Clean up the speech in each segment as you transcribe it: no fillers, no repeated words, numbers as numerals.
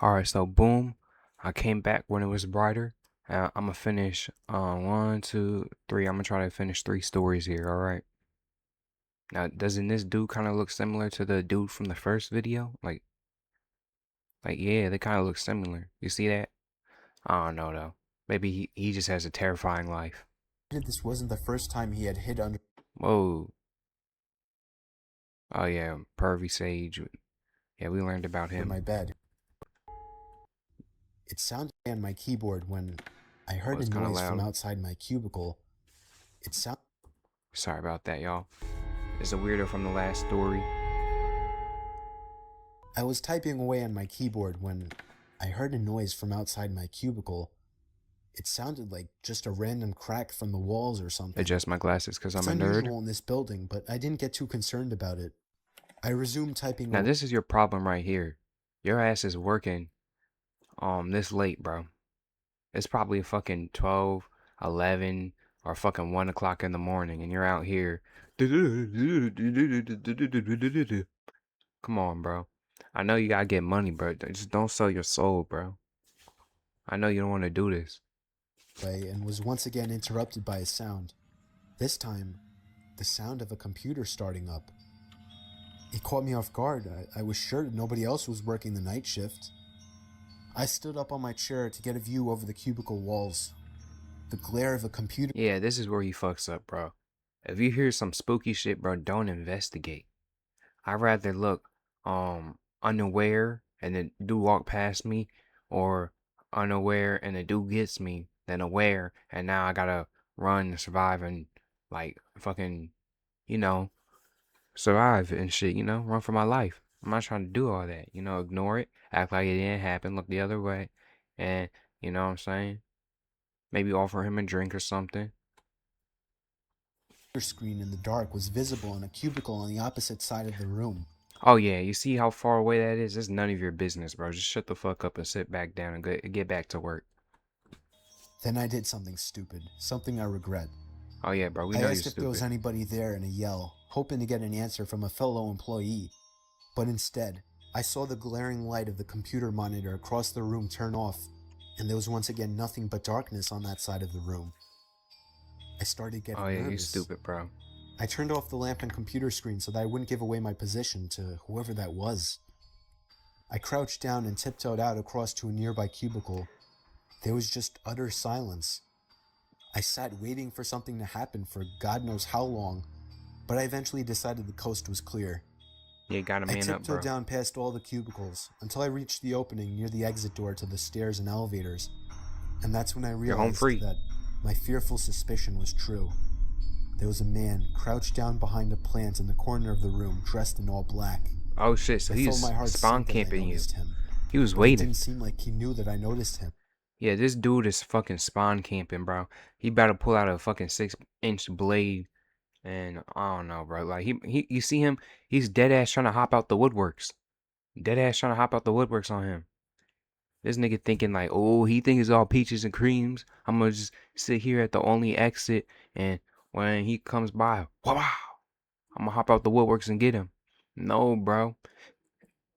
Alright, so boom, I came back when it was brighter. I'm gonna finish one, two, three. I'm gonna try to finish three stories here. All right. Now, doesn't this dude kind of look similar to the dude from the first video? Like yeah, they kind of look similar. You see that? I don't know though. Maybe he just has a terrifying life. This wasn't the first time he had hid under Whoa. Oh yeah, pervy sage. Yeah, we learned about him. my bed. It sounded on my keyboard when I Oh, heard a it's kind of noise from loud. outside my cubicle. It sounded Sorry about that, y'all. It's a weirdo from the last story. I was typing away on my keyboard when I heard a noise from outside my cubicle. It sounded like just a random crack from the walls or something. Adjust my glasses because It's I'm a nerd. unusual in this building, but I didn't get too concerned about it. I resumed typing Now away. this is your problem right here. Your ass is working this late, bro. It's probably fucking 12, 11, or fucking 1 o'clock in the morning, and you're out here. Come on, bro. I know you gotta get money, bro. Just don't sell your soul, bro. I know you don't want to do this. And was once again interrupted by a sound. This time, the sound of a computer starting up. It caught me off guard. I was sure nobody else was working the night shift. I stood up on my chair to get a view over the cubicle walls. The glare of a computer Yeah, this is where he fucks up, bro. If you hear some spooky shit, bro, don't investigate. I'd rather look unaware and the dude walk past me, or unaware and the dude gets me, than aware and now I gotta run and survive and like fucking, you know, survive and shit, run for my life. I'm not trying to do all that, ignore it, act like it didn't happen, look the other way, and you know what I'm saying? Maybe offer him a drink or something. screen in the dark was visible in a cubicle on the opposite side of the room. Oh yeah, you see how far away that is? It's none of your business, bro. Just shut the fuck up and sit back down and get back to work. Then I did something stupid, something I regret. Oh yeah, bro, we I know you're asked if there was stupid. anybody there in a yell, hoping to get an answer from a fellow employee. But instead, I saw the glaring light of the computer monitor across the room turn off, and there was once again nothing but darkness on that side of the room. I started Oh getting yeah, you nervous. stupid, bro. I turned off the lamp and computer screen so that I wouldn't give away my position to whoever that was. I crouched down and tiptoed out across to a nearby cubicle. There was just utter silence. I sat waiting for something to happen for God knows how long, but I eventually decided the coast was clear. You gotta I man up, tiptoed bro. down past all the cubicles until I reached the opening near the exit door to the stairs and elevators, and that's when I You're home realized free. that my fearful suspicion was true. There was a man crouched down behind a plant in the corner of the room, dressed in all black. Oh shit, so I felt he's my heart spawn sink as I camping you. noticed him, He was but it waiting. didn't seem like he knew that I noticed him. Yeah, this dude is fucking spawn camping, bro. He about to pull out a fucking 6-inch blade, and I don't know, bro. Like you see him? He's dead ass trying to hop out the woodworks. Dead ass trying to hop out the woodworks on him. This nigga thinking like, oh, he thinks it's all peaches and creams. I'm gonna just sit here at the only exit, and when he comes by, wow, I'm gonna hop out the woodworks and get him. No, bro.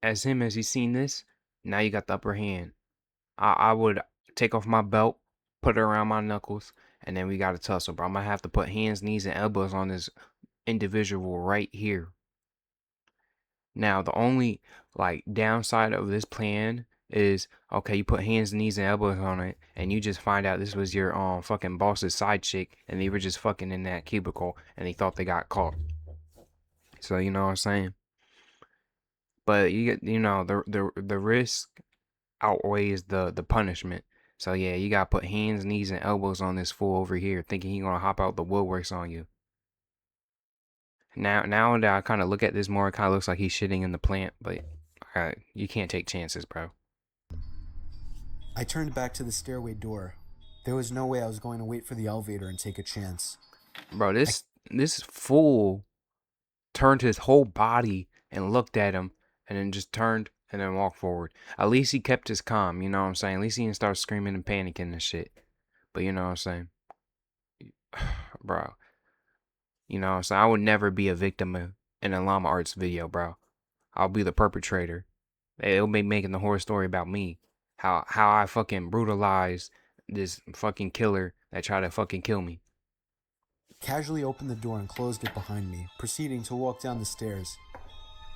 As he's seen this, now you got the upper hand. I would take off my belt, put it around my knuckles, and then we got to tussle, bro. I'm gonna have to put hands, knees, and elbows on this individual right here. Now, the only like downside of this plan is okay, you put hands, knees, and elbows on it, and you just find out this was your fucking boss's side chick, and they were just fucking in that cubicle, and they thought they got caught. So you know what I'm saying? But you get, the risk outweighs the punishment. So yeah, you gotta put hands, knees, and elbows on this fool over here, thinking he gonna hop out the woodworks on you. Now that I kind of look at this more, it kind of looks like he's shitting in the plant, but you can't take chances, bro. I turned back to the stairway door. There was no way I was going to wait for the elevator and take a chance. Bro, I this fool turned his whole body and looked at him, and then just turned and then walked forward. At least he kept his calm, you know what I'm saying? At least he didn't start screaming and panicking and shit. But you know what I'm saying? Bro, you know what I'm saying? I would never be a victim in a llama arts video, bro. I'll be the perpetrator. They'll be making the horror story about me. How I fucking brutalized this fucking killer that tried to fucking kill me. Casually opened the door and closed it behind me, proceeding to walk down the stairs.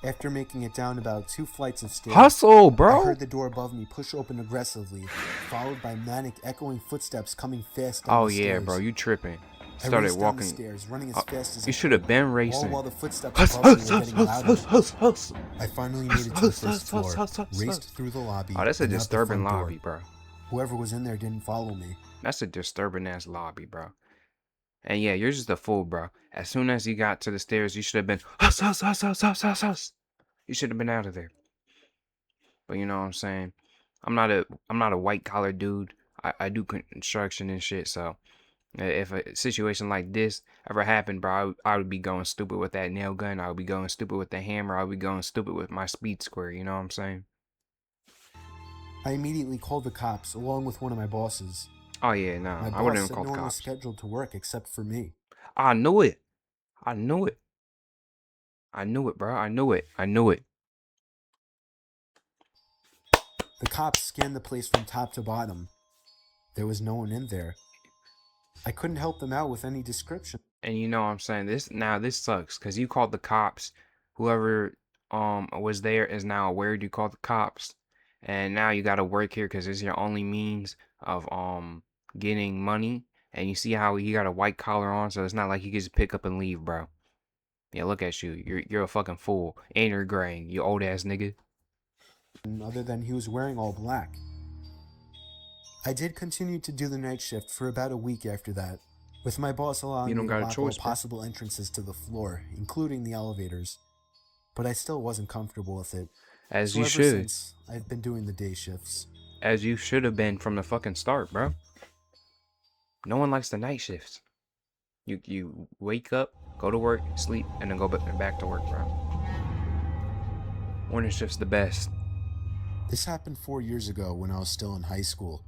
After making it down about 2 flights of stairs, Hustle, I bro. heard the door above me push open aggressively, followed by manic echoing footsteps coming fast down Oh the yeah, bro, stairs. you tripping. I Started raced down the walking. stairs, running as Uh, fast as you I should have could, been all racing. while the footsteps Hus, above me hus, were hus, getting hus, louder. hus, hus, hus. I finally made Hus, it to the hus, first hus, hus, floor, hus, hus, raced hus. through the lobby, Oh, that's a and out the disturbing front lobby, door. bro. Whoever was in there didn't follow me. That's a disturbing ass lobby, bro. And yeah, you're just a fool, bro. As soon as you got to the stairs, you should have been hus, hus, hus, hus, hus, hus, hus. You should have been out of there. But you know what I'm saying? I'm not a white collar dude. I do construction and shit, so if a situation like this ever happened, bro, I would be going stupid with that nail gun. I would be going stupid with the hammer. I would be going stupid with my speed square. You know what I'm saying? I immediately called the cops, along with one of my bosses. Oh yeah, no, My I wouldn't boss even said call no the one was cops. scheduled to work except for me. I knew it. I knew it. I knew it, bro. I knew it. I knew it. The cops scanned the place from top to bottom. There was no one in there. I couldn't help them out with any description. And you know what I'm saying? This sucks because you called the cops. Whoever was there is now aware you called the cops, and now you gotta work here because it's your only means of getting money. And you see how he got a white collar on, so it's not like he can just pick up and leave, bro. Yeah, look at you. You're a fucking fool. And you're graying, you old ass nigga. Other than he was wearing all black. I did continue to do the night shift for about a week after that, with my boss You allowing don't me to got a lock all choice, bro. possible entrances to the floor, including the elevators. But I still wasn't comfortable with it, As so you ever should. since, I've been doing the day shifts. As you should have been from the fucking start, bro. No one likes the night shifts. You wake up, go to work, sleep, and then go back to work, bro. Morning shift's the best. This happened 4 years ago when I was still in high school.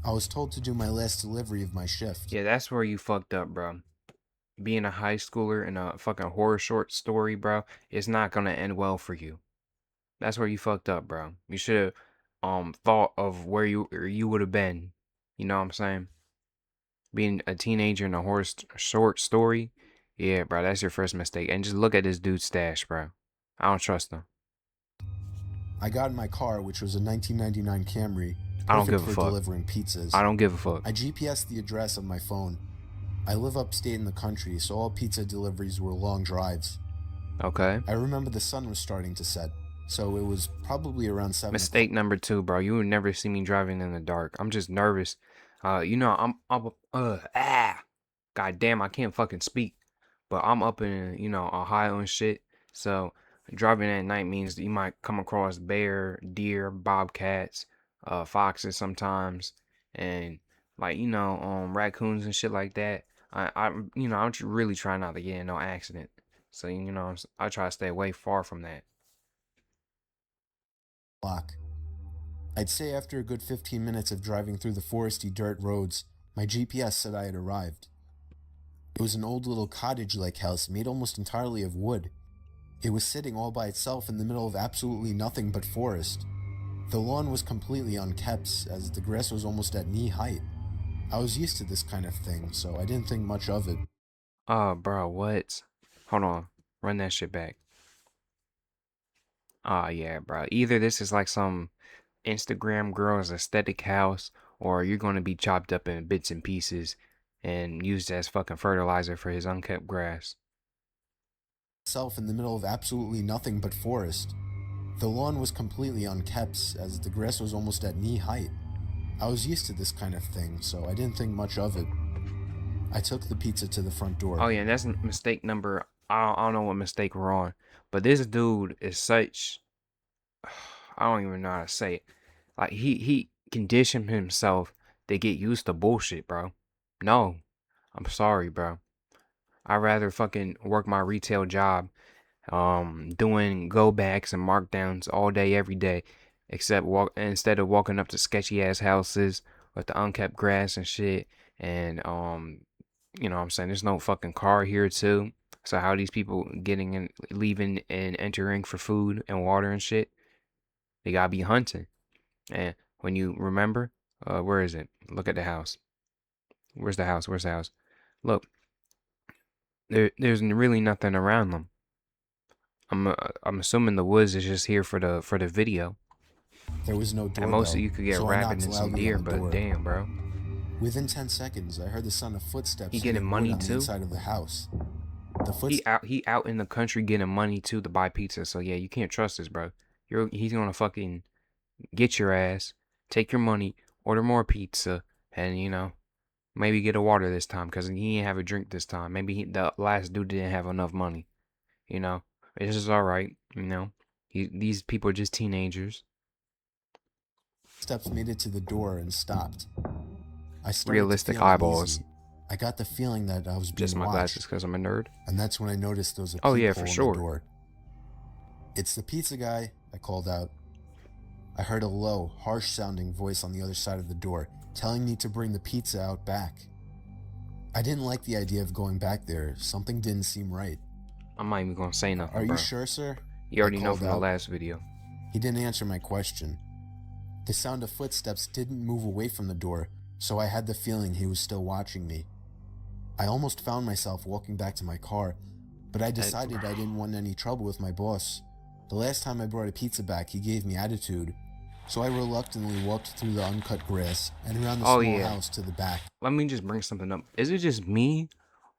I was told to do my last delivery of my shift. Yeah, that's where you fucked up, bro. Being a high schooler in a fucking horror short story, bro, it's not gonna end well for you. That's where you fucked up, bro. You should have thought of where you would have been. You know what I'm saying? Being a teenager in a horror short story, yeah, bro, that's your first mistake. And just look at this dude's stash, bro. I don't trust him. I got in my car, which was a 1999 Camry, I don't perfect give a for fuck. delivering pizzas. I don't give a fuck. I GPSed the address on my phone. I live upstate in the country, so all pizza deliveries were long drives. Okay. I remember the sun was starting to set, so it was probably around 7 o'clock. Mistake number two, bro. You would never see me driving in the dark. I'm just nervous. You know, God damn, I can't fucking speak. But I'm up in, Ohio and shit. So driving at night means that you might come across bear, deer, bobcats, foxes sometimes, and like raccoons and shit like that. I'm really trying not to get in no accident. So I try to stay away far from that. I'd say after a good 15 minutes of driving through the foresty dirt roads, my GPS said I had arrived. It was an old little cottage-like house made almost entirely of wood. It was sitting all by itself in the middle of absolutely nothing but forest. The lawn was completely unkept, as the grass was almost at knee height. I was used to this kind of thing, so I didn't think much of it. Oh, bro, what? Hold on. Run that shit back. Oh, yeah, bro. Either this is like some Instagram girl's aesthetic house, or you're going to be chopped up in bits and pieces and used as fucking fertilizer for his unkept grass. Itself in the middle of absolutely nothing but forest. The lawn was completely unkept, as the grass was almost at knee height. I was used to this kind of thing, so I didn't think much of it. I took the pizza to the front door. Oh, yeah, and that's mistake number. I don't know what mistake we're on, but this dude is such. I don't even know how to say it. Like, he conditioned himself to get used to bullshit, bro. No, I'm sorry, bro. I'd rather fucking work my retail job, doing go backs and markdowns all day, every day, except instead of walking up to sketchy ass houses with the unkept grass and shit. And you know what I'm saying, there's no fucking car here too. So how are these people getting and leaving and entering for food and water and shit? They gotta be hunting. And when you remember, where is it? Look at the house. Where's the house? Where's the house? Look, there's really nothing around them. I'm assuming the woods is just here for the video. There was no At most, doorbell, you could get a so I rabbit knocked and some loudly on deer, the but door. damn, bro. Within 10 seconds, I heard the sound of He footsteps getting hitting wood money on the too. inside of the house. The He out in the country getting money too to buy pizza. So yeah, you can't trust this, bro. He's gonna fucking get your ass, take your money, order more pizza, and maybe get a water this time because he ain't have a drink this time. Maybe the last dude didn't have enough money. You know, this is all right. These people are just teenagers. footsteps made it to the door and stopped. I started to Realistic feel eyeballs. uneasy. I got the feeling that I was Just being my glasses watched, because I'm a nerd. and that's when I noticed there was a Oh yeah, for peephole in the sure. door. "It's the pizza guy," I called out. I heard a low, harsh-sounding voice on the other side of the door, telling me to bring the pizza out back. I didn't like the idea of going back there. Something didn't seem right. I'm not even gonna say "Are nothing, you bro. sure, sir?" You I already know called from the out. last video. He didn't answer my question. The sound of footsteps didn't move away from the door, so I had the feeling he was still watching me. I almost found myself walking back to my car, but I decided I didn't want any trouble with my boss. The last time I brought a pizza back, he gave me attitude, so I reluctantly walked through the uncut grass and around the Oh small yeah. house to the back. Let me just bring something up. Is it just me,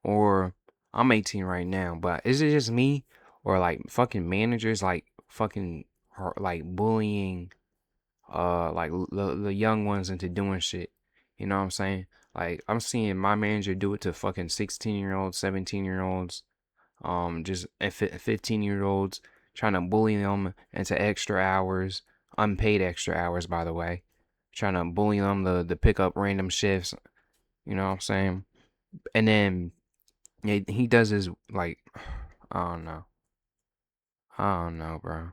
or I'm 18 right now, but is it just me, or like fucking managers like fucking like bullying like the young ones into doing shit? You know what I'm saying? Like I'm seeing my manager do it to fucking 16-year-olds, 17-year-olds, just 15-year-olds, trying to bully them into extra hours, unpaid extra hours, by the way, trying to bully them to pick up random shifts. You know what I'm saying? And then yeah, he does his like, I don't know, bro.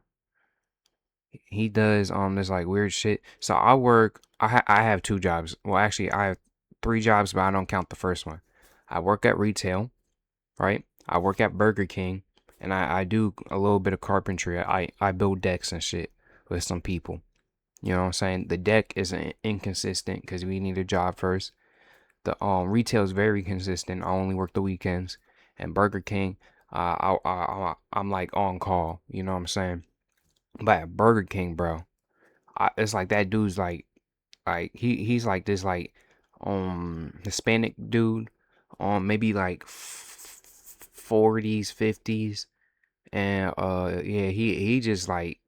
He does this like weird shit. So I work. I have two jobs. Well, actually, I have three jobs, but I don't count the first one. I work at retail, right? I work at Burger King, and I do a little bit of carpentry. I build decks and shit with some people. You know what I'm saying? The deck is inconsistent because we need a job first. The retail is very consistent. I only work the weekends, and Burger King, I'm like on call. You know what I'm saying? But at Burger King, bro, it's like that dude's like he's like this like Hispanic dude, maybe like 40s, 50s, and yeah, he just like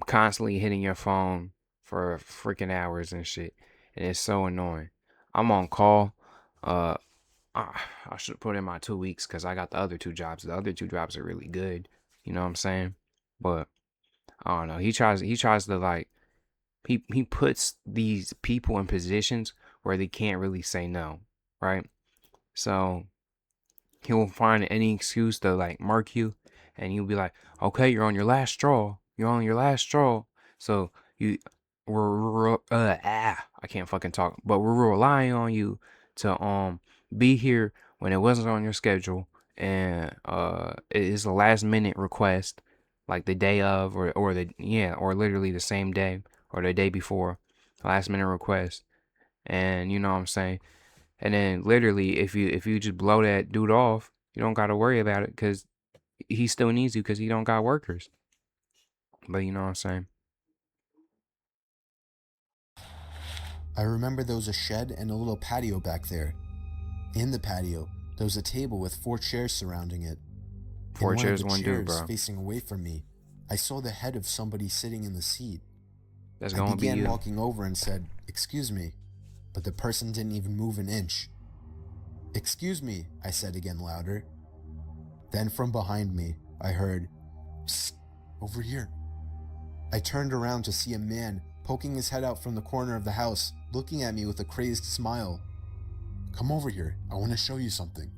constantly hitting your phone for freaking hours and shit, and it's so annoying. I'm on call. Uh, I should put in my 2 weeks because I got the other two jobs. The other two jobs are really good. You know what I'm saying? But I don't know. He tries to like he puts these people in positions where they can't really say no, right? So he will find any excuse to like mark you, and he'll be like, "Okay, you're on your last straw. You're on your last straw." So you, I can't fucking talk, but we're relying on you to be here when it wasn't on your schedule, and it is a last minute request, like the day of, or the yeah, or literally the same day or the day before, last minute request, and you know what I'm saying. And then literally, if you just blow that dude off, you don't gotta worry about it because he still needs you because he don't got workers. But you know what I'm saying? I remember there was a shed and a little patio back there. In the patio, there was a table with 4 chairs surrounding it. In Four one of chairs, the one dude, chairs bro. facing away from me, I saw the head of somebody sitting in the seat. That's I gonna be began you. walking over and said, "Excuse me," but the person didn't even move an inch. "Excuse me," I said again louder. Then from behind me, I heard, "Psst, over here." I turned around to see a man poking his head out from the corner of the house, looking at me with a crazed smile. "Come over here, I want to show you something."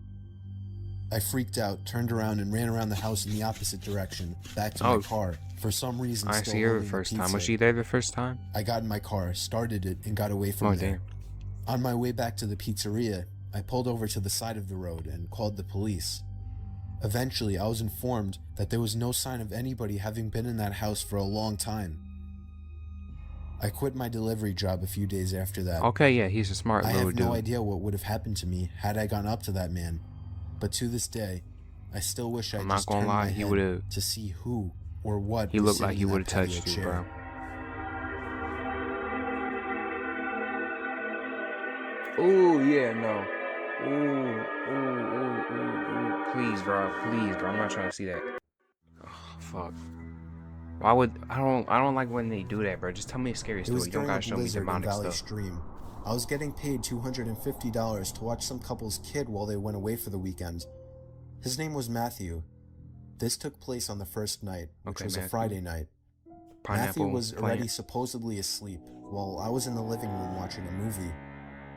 I freaked out, turned around, and ran around the house in the opposite direction, back to my Oh, car, for some reason I still see her the holding the first time. Was pizza. she there the first time? I got in my car, started it, and got away from Oh there. damn. On my way back to the pizzeria, I pulled over to the side of the road and called the police. Eventually, I was informed that there was no sign of anybody having been in that house for a long time. I quit my delivery job a few days after that. Okay, yeah, he's a smart I little have no dude. idea what would have happened to me had I gone up to that man, but to this day, I still wish I'm I'd not just gonna turned lie, my head to see who or what he was looked like sitting he in would that have patio touched you, chair. bro. Oh yeah, no. Ooh. Please, bro. Please, bro. I'm not trying to see that. Oh, fuck. Why would I don't like when they do that, bro. Just tell me a scary It was story. You don't during a gotta show me blizzard in demonic Valley stuff. Stream. I was getting paid $250 to watch some couple's kid while they went away for the weekend. His name was Matthew. This took place on the first night, which Okay, was a Matthew. Friday night. Matthew Pineapple was already plant. supposedly asleep while I was in the living room watching a movie.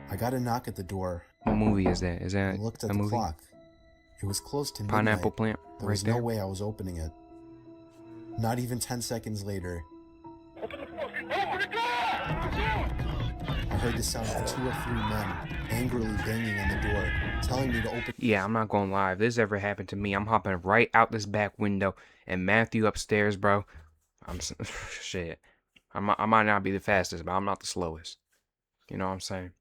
I got a knock at the door What movie is that? Is that and looked a at the movie? clock. It was close to Pineapple midnight. plant There right was no there. way I was opening it. Not even 10 seconds later, I heard the sound of 2 or 3 men angrily banging on the door, telling me to open. Yeah, I'm not gonna lie. If this ever happened to me, I'm hopping right out this back window and Matthew upstairs, bro. Shit. I might not be the fastest, but I'm not the slowest. You know what I'm saying?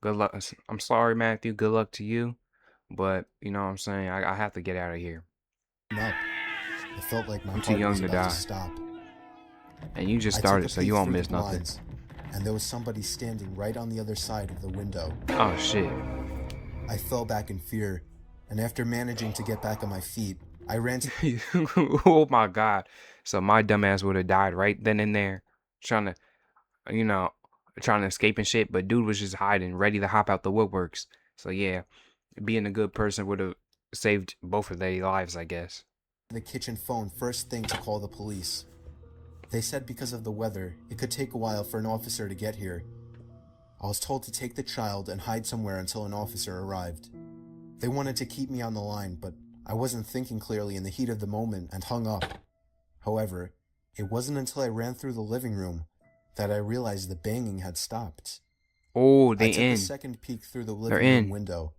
Good luck. I'm sorry, Matthew. Good luck to you. But, you know what I'm saying? I have to get out of here. Up. It felt like my I'm too heart was young to about to die. stop. And you just I took a started, so peek you won't through the miss nothing. blinds, and there was somebody standing right on the other side of the window. Oh, shit. I fell back in fear, and after managing to get back on my feet, I ran to Oh, my God. So my dumbass would have died right then and there. Trying to, you know, trying to escape and shit. But dude was just hiding, ready to hop out the woodworks. So, yeah, being a good person would have saved both of their lives, I guess. the kitchen phone first thing to call the police. They said because of the weather, it could take a while for an officer to get here. I was told to take the child and hide somewhere until an officer arrived. They wanted to keep me on the line, but I wasn't thinking clearly in the heat of the moment and hung up. However, it wasn't until I ran through the living room that I realized the banging had stopped. Oh, I they took a in. second peek through the They're living room in. window.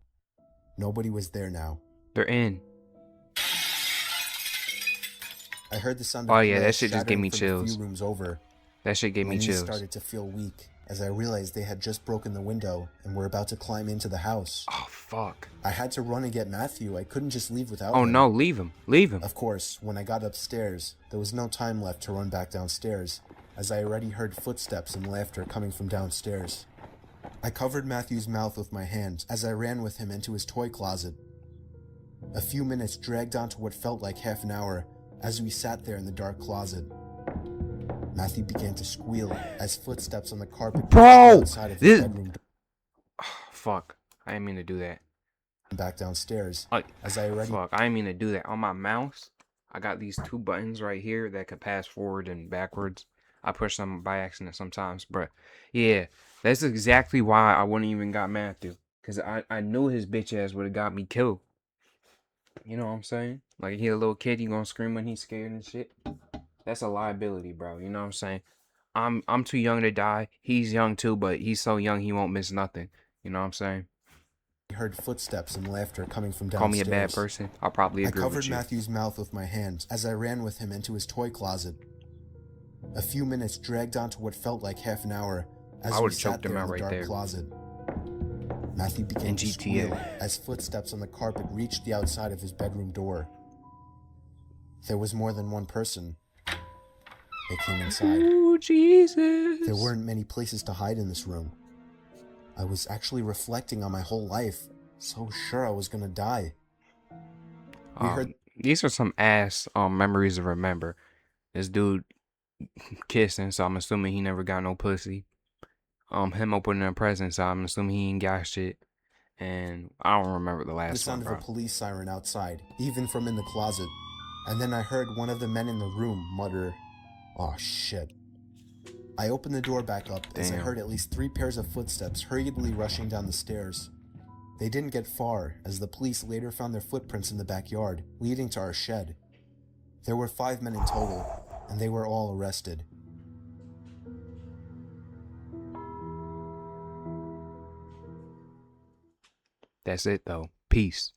Nobody was there now. They're in. I heard the sound Oh, of yeah, that glass shit just gave shattering me from a few chills. rooms over. That shit gave My me knees chills. started to feel weak as I realized they had just broken the window and were about to climb into the house. Oh, fuck. I had to run and get Matthew. I couldn't just leave without Oh, him. no, leave him. Leave him. Of course, when I got upstairs, there was no time left to run back downstairs, as I already heard footsteps and laughter coming from downstairs. I covered Matthew's mouth with my hand as I ran with him into his toy closet. A few minutes dragged on to what felt like half an hour as we sat there in the dark closet. Matthew began to squeal as footsteps on the carpet Bro! outside of his This... bedroom door Oh, fuck. I didn't mean to do that. and back downstairs, Like, as I already fuck. I didn't mean to do that. On my mouse, I got these 2 buttons right here that could pass forward and backwards. I push them by accident sometimes, but yeah, that's exactly why I wouldn't even got Matthew. Because I knew his bitch ass would have got me killed. You know what I'm saying? Like, he a little kid, he gonna scream when he's scared and shit. That's a liability, bro. You know what I'm saying? I'm too young to die. He's young too, but he's so young he won't miss nothing. You know what I'm saying? heard footsteps and laughter coming from Call me a bad downstairs. person. I'll probably I agree covered with you. Matthew's mouth with my hand as I ran with him into his toy closet. A few minutes dragged on to what felt like half an hour as I we would've sat choked him there in out the right dark there. closet. Matthew began In to GTA. squeal as footsteps on the carpet reached the outside of his bedroom door. There was more than one person. They came inside. Ooh, Jesus. There weren't many places to hide in this room. I was actually reflecting on my whole life, so sure I was gonna die. We heard These are some ass memories to remember. This dude kissing, so I'm assuming he never got no pussy. Him opening a present, so I'm assuming he ain't got shit. And I don't remember the the last sound one, of a bro. police siren outside, even from in the closet. And then I heard one of the men in the room mutter, "Oh shit." I opened the door back up as I Damn. heard at least 3 pairs of footsteps hurriedly rushing down the stairs. They didn't get far, as the police later found their footprints in the backyard, leading to our shed. There were 5 men in total, and they were all arrested. That's it though. Peace.